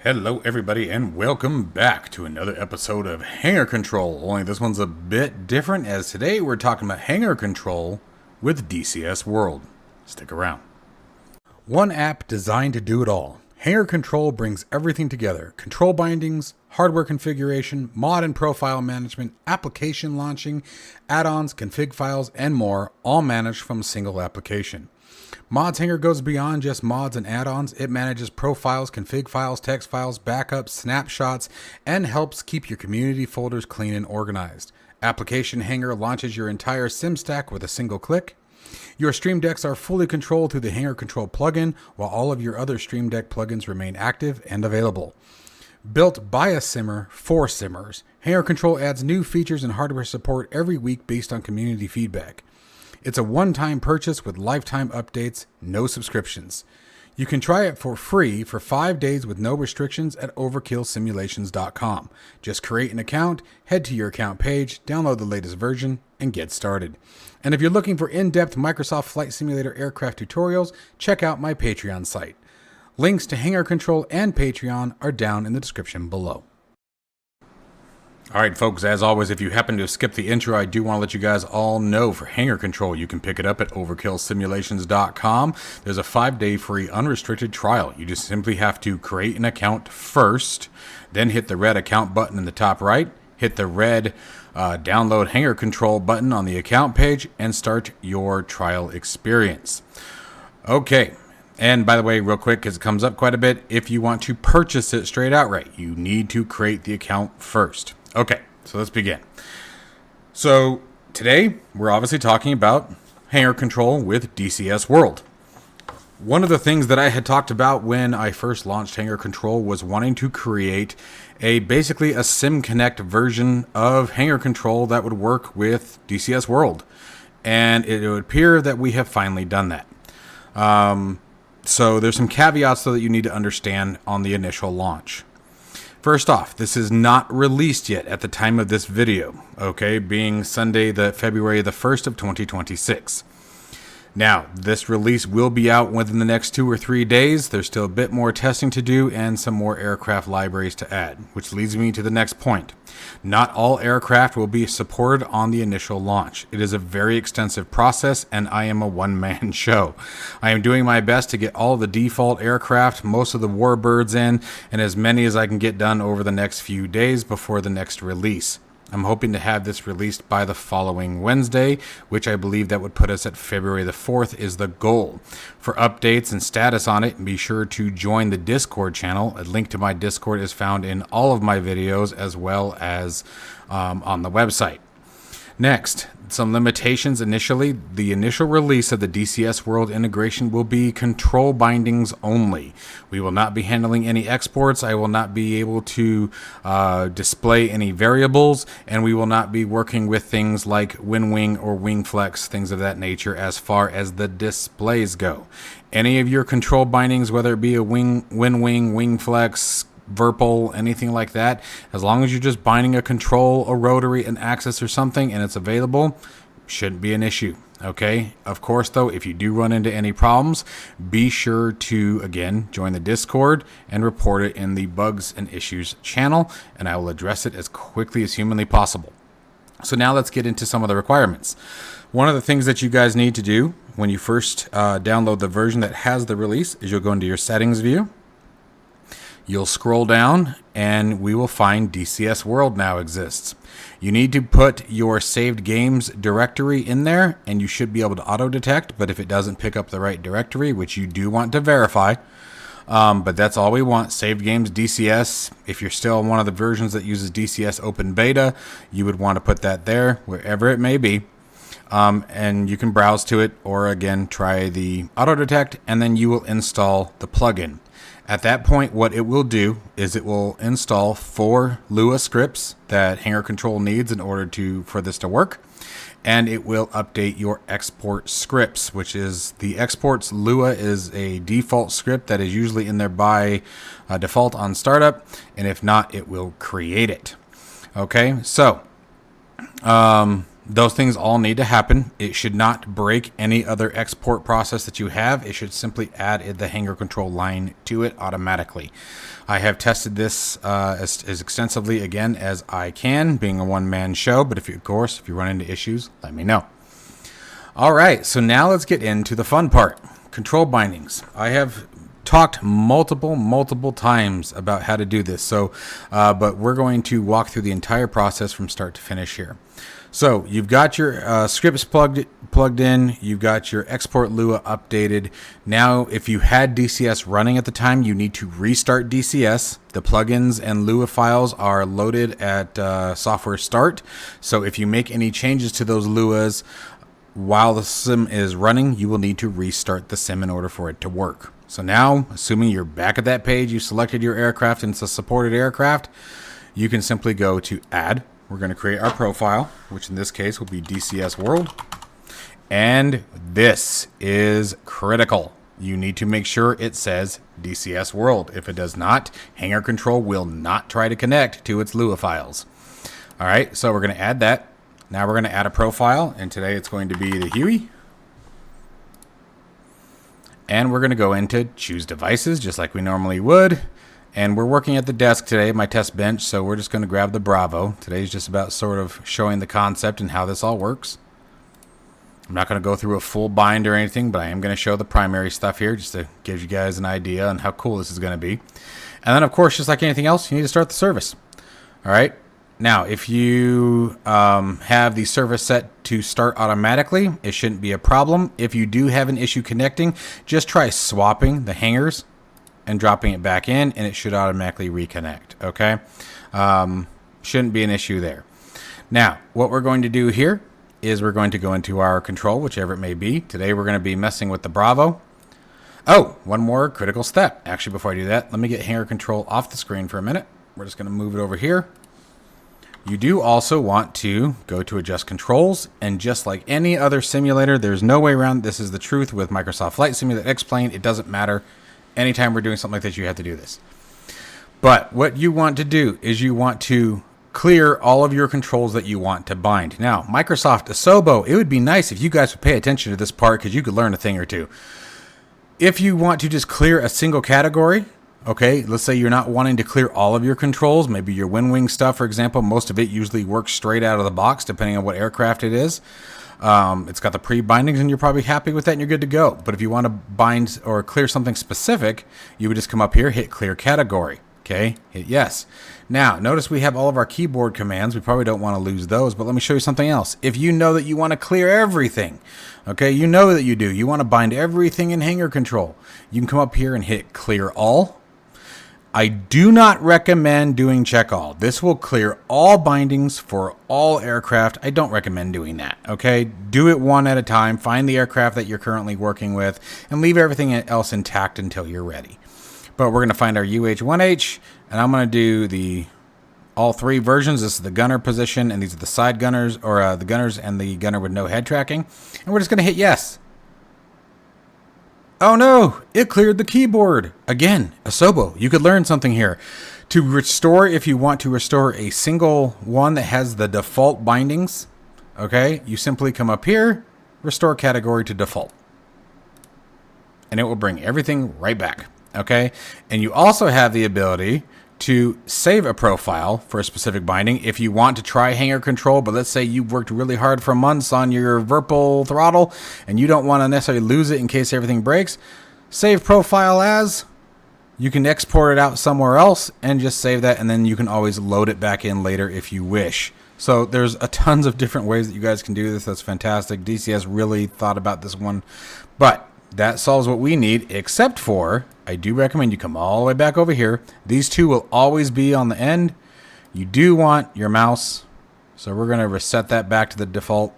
Hello everybody and welcome back to another episode of Hangar Control, only this one's a bit different as today we're talking about Hangar Control with DCS World. Stick around. One app designed to do it all. Hangar Control brings everything together: control bindings, hardware configuration, mod and profile management, application launching, add-ons, config files, and more, all managed from a single application. Mods Hangar goes beyond just mods and add-ons. It manages profiles, config files, text files, backups, snapshots, and helps keep your community folders clean and organized. Application Hangar launches your entire sim stack with a single click. Your Stream Decks are fully controlled through the Hangar Control plugin, while all of your other Stream Deck plugins remain active and available. Built by a simmer for simmers, Hangar Control adds new features and hardware support every week based on community feedback. It's a one-time purchase with lifetime updates, no subscriptions. You can try it for free for 5 days with no restrictions at overkillsimulations.com. Just create an account, head to your account page, download the latest version, and get started. And if you're looking for in-depth Microsoft Flight Simulator aircraft tutorials, check out my Patreon site. Links to Hangar Control and Patreon are down in the description below. Alright folks, as always, if you happen to skip the intro, I do want to let you guys all know for Hangar Control, you can pick it up at overkillsimulations.com. There's a 5-day free unrestricted trial. You just simply have to create an account first, then hit the red account button in the top right, hit the red download Hangar Control button on the account page, and start your trial experience. Okay. And by the way, real quick, because it comes up quite a bit, if you want to purchase it straight outright, you need to create the account first. Okay, so let's begin. So today, we're obviously talking about Hangar Control with DCS World. One of the things that I had talked about when I first launched Hangar Control was wanting to create basically a SimConnect version of Hangar Control that would work with DCS World. And it would appear that we have finally done that. So there's some caveats though that you need to understand on the initial launch. First off, this is not released yet at the time of this video, okay, being Sunday, February the 1st of 2026. Now, this release will be out within the next 2 or 3 days. There's still a bit more testing to do and some more aircraft libraries to add, which leads me to the next point. Not all aircraft will be supported on the initial launch. It is a very extensive process, and I am a one-man show. I am doing my best to get all the default aircraft, most of the warbirds in, and as many as I can get done over the next few days before the next release. I'm hoping to have this released by the following Wednesday, which I believe that would put us at February the 4th is the goal. For updates and status on it, be sure to join the Discord channel. A link to my Discord is found in all of my videos as well as on the website. Next, some limitations initially. The initial release of the DCS World integration will be control bindings only. We will not be handling any exports. I will not be able to display any variables, and we will not be working with things like WinWing or WingFlex, things of that nature as far as the displays go. Any of your control bindings, whether it be a WinWing, WingFlex, Virpil, anything like that, as long as you're just binding a control, a rotary, an axis or something, and it's available, shouldn't be an issue. Okay, of course though, if you do run into any problems, be sure to again join the Discord and report it in the bugs and issues channel, and I will address it as quickly as humanly possible. So now let's get into some of the requirements. One of the things that you guys need to do when you first download the version that has the release is you'll go into your settings view. You'll scroll down and we will find DCS World now exists. You need to put your saved games directory in there and you should be able to auto detect, but if it doesn't pick up the right directory, which you do want to verify, but that's all we want, saved games DCS. If you're still on one of the versions that uses DCS Open Beta, you would want to put that there wherever it may be. And you can browse to it or again try the auto detect and then you will install the plugin. At that point, what it will do is it will install 4 Lua scripts that Hangar Control needs in order for this to work, and it will update your export scripts, which is the exports. Lua is a default script that is usually in there by default on startup, and if not, it will create it. Okay, so Those things all need to happen. It should not break any other export process that you have. It should simply add the Hangar Control line to it automatically. I have tested this as extensively again as I can, being a one-man show. But if you run into issues, let me know. All right, so now let's get into the fun part. Control bindings. I have talked multiple times about how to do this. So, but we're going to walk through the entire process from start to finish here. So you've got your scripts plugged in. You've got your export Lua updated. Now, if you had DCS running at the time, you need to restart DCS. The plugins and Lua files are loaded at software start. So if you make any changes to those Luas while the sim is running, you will need to restart the sim in order for it to work. So now, assuming you're back at that page, you selected your aircraft and it's a supported aircraft, you can simply go to Add. We're going to create our profile, which in this case will be DCS World. And this is critical. You need to make sure it says DCS World. If it does not, Hangar Control will not try to connect to its Lua files. All right, so we're going to add that. Now we're going to add a profile, and today it's going to be the Huey. And we're going to go into choose devices, just like we normally would. And we're working at the desk today, my test bench, so we're just going to grab the Bravo. Today's just about sort of showing the concept and how this all works. I'm not going to go through a full bind or anything, but I am going to show the primary stuff here just to give you guys an idea on how cool this is going to be. And then, of course, just like anything else, you need to start the service. All right. Now, if you have the service set to start automatically, it shouldn't be a problem. If you do have an issue connecting, just try swapping the hangars and dropping it back in, and it should automatically reconnect, okay? Shouldn't be an issue there. Now, what we're going to do here is we're going to go into our control, whichever it may be. Today, we're going to be messing with the Bravo. Oh, one more critical step. Actually, before I do that, let me get Hangar Control off the screen for a minute. We're just going to move it over here. You do also want to go to Adjust Controls, and just like any other simulator, there's no way around. This is the truth with Microsoft Flight Simulator X-Plane. It doesn't matter. Anytime we're doing something like this, you have to do this. But what you want to do is you want to clear all of your controls that you want to bind. Now, Microsoft Asobo, it would be nice if you guys would pay attention to this part because you could learn a thing or two. If you want to just clear a single category, okay, let's say you're not wanting to clear all of your controls, maybe your WinWing stuff, for example, most of it usually works straight out of the box, depending on what aircraft it is. It's got the pre-bindings, and you're probably happy with that, and you're good to go. But if you want to bind or clear something specific, you would just come up here, hit Clear Category. Okay, hit Yes. Now, notice we have all of our keyboard commands. We probably don't want to lose those, but let me show you something else. If you know that you want to clear everything, okay, you know that you do. You want to bind everything in Hangar Control. You can come up here and hit Clear All. I do not recommend doing check all. This will clear all bindings for all aircraft. I don't recommend doing that, okay? Do it one at a time. Find the aircraft that you're currently working with and leave everything else intact until you're ready. But we're going to find our UH-1H, and I'm going to do all three versions. This is the gunner position, and these are the side gunners, or the gunners and the gunner with no head tracking. And we're just going to hit Yes. Oh no, it cleared the keyboard. Again, Asobo, you could learn something here. To restore, if you want to restore a single one that has the default bindings, okay, you simply come up here, restore category to default. And it will bring everything right back, okay? And you also have the ability to save a profile for a specific binding if you want to try Hangar Control, but let's say you've worked really hard for months on your Virpil throttle and you don't want to necessarily lose it in case everything breaks. Save profile as. You can export it out somewhere else and just save that, and then you can always load it back in later if you wish. So there's a tons of different ways that you guys can do this. That's fantastic. DCS really thought about this one, but that solves what we need, except for, I do recommend you come all the way back over here. These two will always be on the end. You do want your mouse, so we're going to reset that back to the default,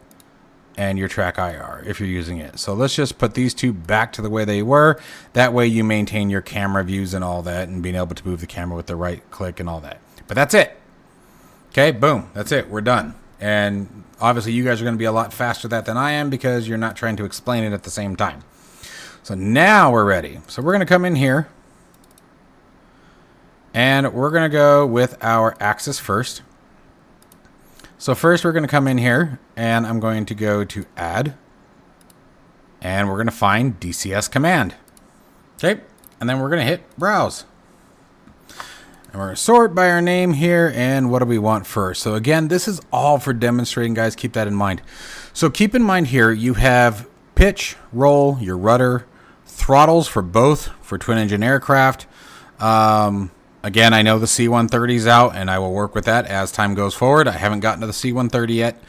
and your track IR if you're using it. So let's just put these two back to the way they were. That way you maintain your camera views and all that, and being able to move the camera with the right click and all that. But that's it. Okay, boom, that's it. We're done. And obviously you guys are going to be a lot faster at that than I am because you're not trying to explain it at the same time. So now we're ready. So we're going to come in here and we're going to go with our axis first. So first we're going to come in here and I'm going to go to add and we're going to find DCS command. Okay. And then we're going to hit browse. And we're going to sort by our name here. And what do we want first? So again, this is all for demonstrating, guys. Keep that in mind. So keep in mind here, you have pitch, roll, your rudder, throttles for both for twin engine aircraft. Again, I know the C-130 is out and I will work with that as time goes forward. I haven't gotten to the C-130 yet.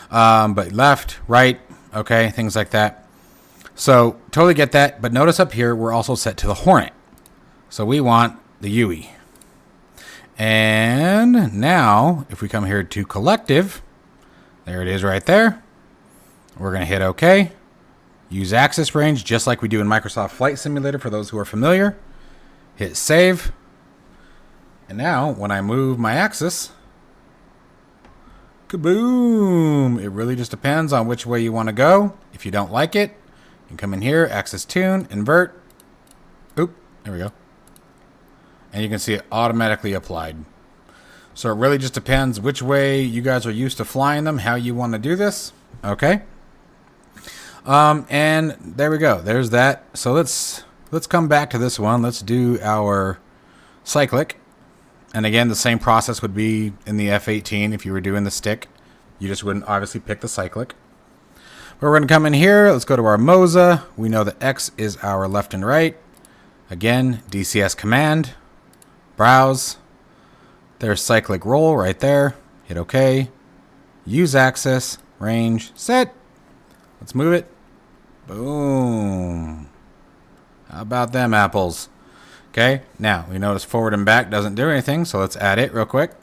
But left, right, okay, things like that. So totally get that. But notice up here, we're also set to the Hornet. So we want the Huey. And now, if we come here to collective, there it is right there. We're going to hit OK. Use axis range, just like we do in Microsoft Flight Simulator for those who are familiar. Hit save. And now, when I move my axis, kaboom! It really just depends on which way you want to go. If you don't like it, you can come in here, axis tune, invert. Oop, there we go. And you can see it automatically applied. So it really just depends which way you guys are used to flying them, how you want to do this. Okay. And there we go. There's that. So let's come back to this one. Let's do our cyclic. And again, the same process would be in the F-18 if you were doing the stick. You just wouldn't obviously pick the cyclic. But we're going to come in here. Let's go to our MOSA. We know that X is our left and right. Again, DCS command. Browse. There's cyclic roll right there. Hit OK. Use axis. Range. Set. Let's move it. Boom. How about them apples? Okay, now we notice forward and back doesn't do anything, so let's add it real quick.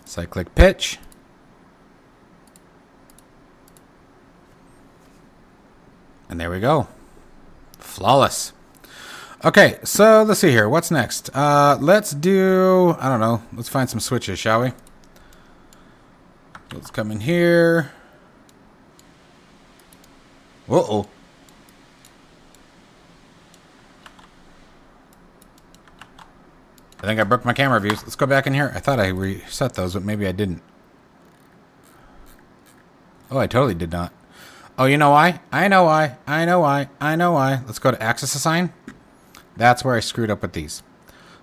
Cyclic pitch. And there we go. Flawless. Okay, so let's see here. What's next? Let's do, I don't know, let's find some switches, shall we? Let's come in here. Uh-oh. I think I broke my camera views. Let's go back in here. I thought I reset those, but maybe I didn't. Oh, I totally did not. Oh, you know why? I know why. I know why. I know why. Let's go to axis assign. That's where I screwed up with these.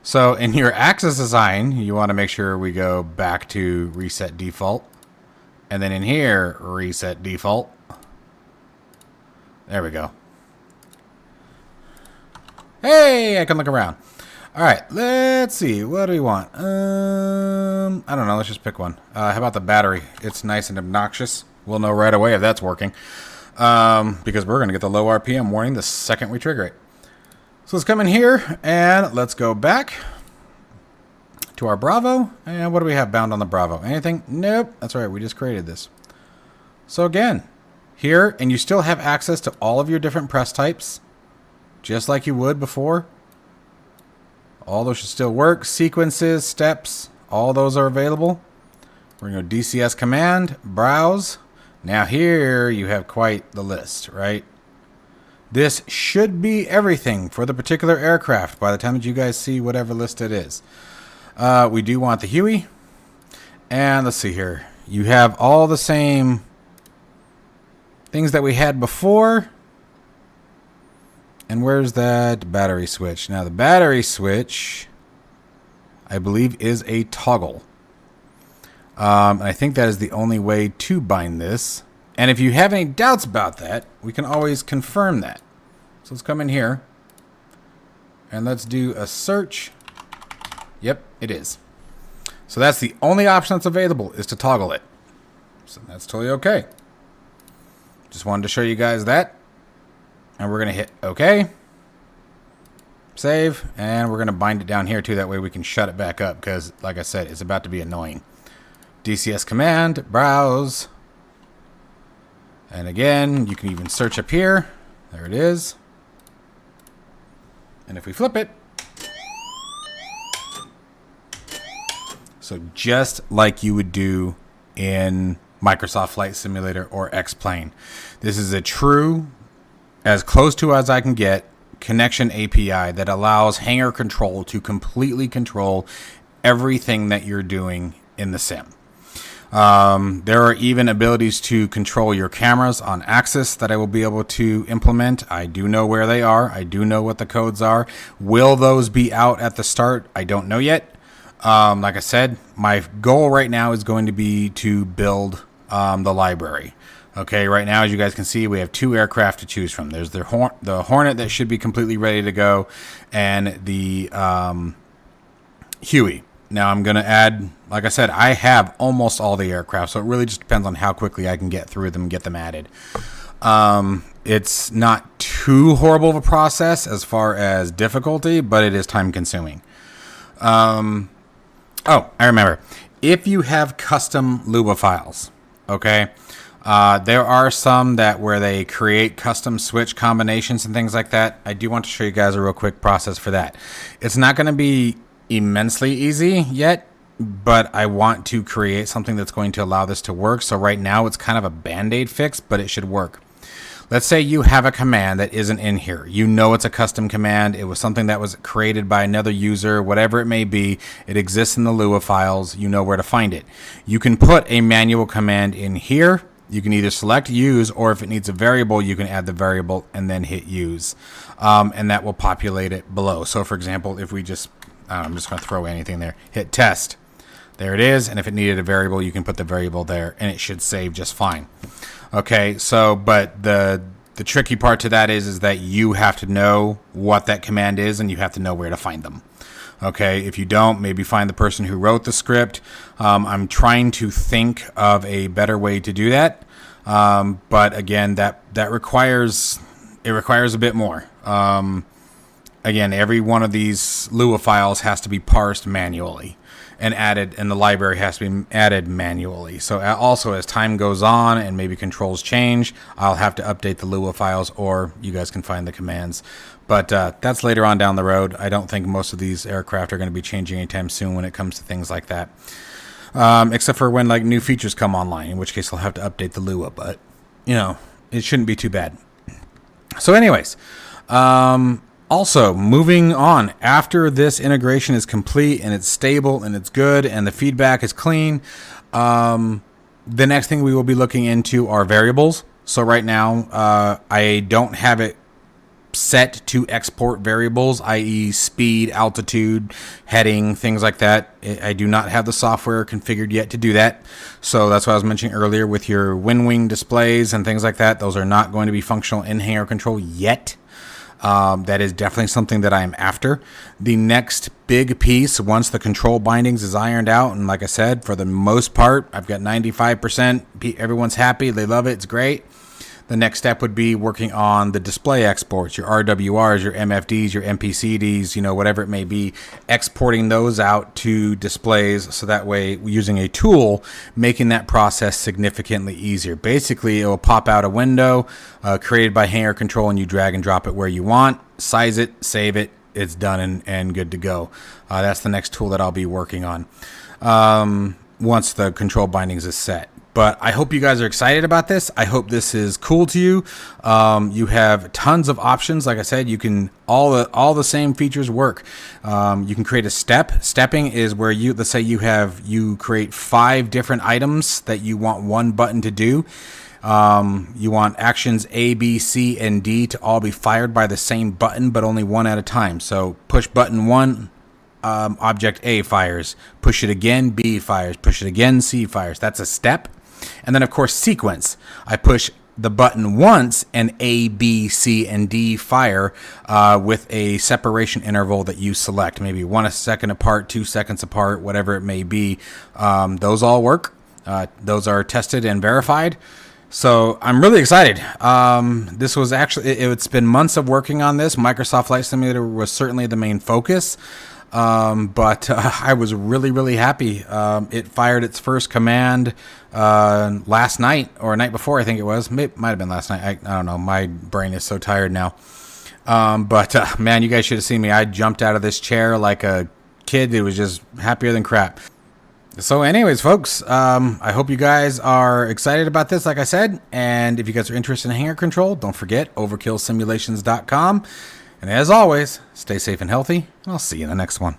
So in your axis assign, you want to make sure we go back to reset default. And then in here, reset default. There we go. Hey, I can look around. All right, let's see. What do we want? I don't know. Let's just pick one. How about the battery? It's nice and obnoxious. We'll know right away if that's working. Because we're going to get the low RPM warning the second we trigger it. So let's come in here and let's go back to our Bravo. And what do we have bound on the Bravo? Anything? Nope. That's right. We just created this. So again, here, and you still have access to all of your different press types, just like you would before. All those should still work. Sequences, steps, all those are available. We're going to go DCS command, browse. Now here you have quite the list, right? This should be everything for the particular aircraft by the time that you guys see whatever list it is. We do want the Huey. And let's see here. You have all the same things that we had before. And where's that battery switch? Now the battery switch, I believe, is a toggle. And I think that is the only way to bind this. And if you have any doubts about that, we can always confirm that. So let's come in here. And let's do a search. Yep, it is. So that's the only option that's available, is to toggle it. So that's totally okay. Just wanted to show you guys that. And we're going to hit OK. Save. And we're going to bind it down here too. That way we can shut it back up. Because, like I said, it's about to be annoying. DCS command. Browse. And again, you can even search up here. There it is. And if we flip it. So just like you would do in Microsoft Flight Simulator or X-Plane. This is a true, as close to as I can get, connection API that allows Hangar Control to completely control everything that you're doing in the sim. There are even abilities to control your cameras on axis that I will be able to implement. I do know where they are. I do know what the codes are. Will those be out at the start? I don't know yet. Like I said, my goal right now is going to be to build the library. Okay, right now, as you guys can see, we have 2 aircraft to choose from. There's the Hornet that should be completely ready to go, and the Huey. Now I'm going to add, like I said, I have almost all the aircraft, so it really just depends on how quickly I can get through them and get them added. It's not too horrible of a process as far as difficulty, but it is time consuming. Oh, I remember. If you have custom Lua files, okay, there are some that where they create custom switch combinations and things like that. I do want to show you guys a real quick process for that. It's not going to be immensely easy yet, but I want to create something that's going to allow this to work. So right now it's kind of a band-aid fix, but it should work. Let's say you have a command that isn't in here. You know it's a custom command. It was something that was created by another user, whatever it may be. It exists in the Lua files. You know where to find it. You can put a manual command in here. You can either select use, or if it needs a variable, you can add the variable and then hit use. And that will populate it below. So for example, if we just, I'm just going to throw anything there, hit test. There it is. And if it needed a variable, you can put the variable there and it should save just fine. Okay, so, but the tricky part to that is that you have to know what that command is and you have to know where to find them. Okay, if you don't, maybe find the person who wrote the script. I'm trying to think of a better way to do that. But again, that requires a bit more. Again, every one of these Lua files has to be parsed manually and added, and the library has to be added manually. So also as time goes on and maybe controls change, I'll have to update the Lua files, or you guys can find the commands. But that's later on down the road. I don't think most of these aircraft are going to be changing anytime soon when it comes to things like that. Except for when like new features come online, in which case I'll have to update the Lua, but you know, it shouldn't be too bad. So anyways, also moving on, after this integration is complete and it's stable and it's good and the feedback is clean, the next thing we will be looking into are variables. So right now, I don't have it set to export variables, i.e. speed, altitude, heading, things like that. I do not have the software configured yet to do that. So that's what I was mentioning earlier with your WinWing displays and things like that. Those are not going to be functional in Hangar Control yet. That is definitely something that I am after. The next big piece, once the control bindings is ironed out, and like I said, for the most part, I've got 95%. Everyone's happy. They love it. It's great. The next step would be working on the display exports, your RWRs, your MFDs, your MPCDs, you know, whatever it may be, exporting those out to displays so that way, using a tool, making that process significantly easier. Basically, it will pop out a window created by Hangar Control, and you drag and drop it where you want, size it, save it, it's done and good to go. That's the next tool that I'll be working on once the control bindings is set. But I hope you guys are excited about this. I hope this is cool to you. You have tons of options. Like I said, you can all the same features work. You can create a step. Stepping is where let's say you create 5 different items that you want one button to do. You want actions A, B, C, and D to all be fired by the same button, but only one at a time. So push button 1. Object A fires. Push it again, B fires. Push it again, C fires. That's a step. And then, of course, sequence. I push the button once and A, B, C, and D fire with a separation interval that you select. Maybe 1 second apart, 2 seconds apart, whatever it may be. Those all work. Those are tested and verified. So I'm really excited. This was actually, it's been months of working on this. Microsoft Flight Simulator was certainly the main focus. But I was really happy. It fired its first command last night or night before, I think it was. Might have been last night. I don't know. My brain is so tired now. But man, you guys should have seen me. I jumped out of this chair like a kid. It was just happier than crap. So anyways, folks, I hope you guys are excited about this, like I said. And if you guys are interested in Hangar Control, don't forget overkillsimulations.com. And as always, stay safe and healthy, and I'll see you in the next one.